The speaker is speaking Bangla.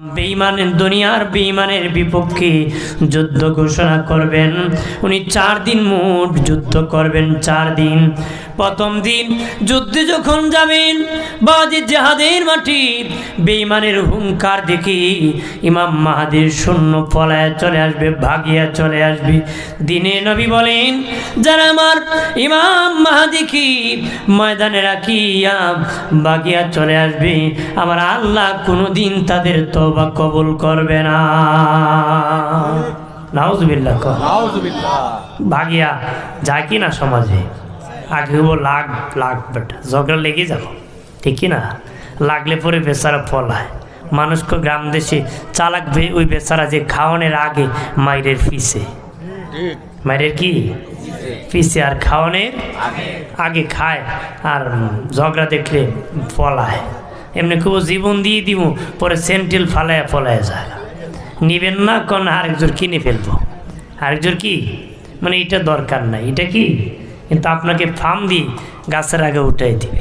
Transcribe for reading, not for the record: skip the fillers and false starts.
বেঈমানের দুনিয়ার বেঈমানের বিপক্ষে যুদ্ধ ঘোষণা করবেন। উনি 4 দিন মোট যুদ্ধ করবেন। 4 দিন। প্রথম দিন যুদ্ধে যখন যাবেন, বাজে জিহাদের মাটি, বেঈমানের হুঙ্কার দেখি ইমাম মাহাদির সৈন্য পলায় চলে আসবে, ভাগিয়া চলে আসবে। দিনে নবী বলেন, যারা আমার ইমাম মাহাদিকে ময়দানে রাখিয়া ভাগিয়া চলে আসবে, আমার আল্লাহ কোনোদিন তাদের তওবা কবুল করবে না। নাউজুবিল্লাহ। ভাগিয়া যায় কি না সমাজে? আগে ও লাগ বেটা, ঝগড়া লেগে যাব, ঠিক কি না? লাগলে পরে বেচারা পলায়। মানুষকে গ্রাম দেশে চালাক ওই বেচারা যে খাওয়ানোর আগে মাইরের ফিসে, মাইরের কি ফিসে, আর খাওয়ানোর আগে খায়, আর ঝগড়া দেখলে পলায়। এমনি খুব জীবন দিয়ে দিব, পরে সেন্টিল ফালায় ফলায় যায়। নিবেন না, কোন আরেকজন কিনে ফেলবো, আরেকজন কি মানে এটা দরকার নাই, এটা কি, কিন্তু আপনাকে ফার্ম দিয়ে গাছের আগে উঠাই দিবে।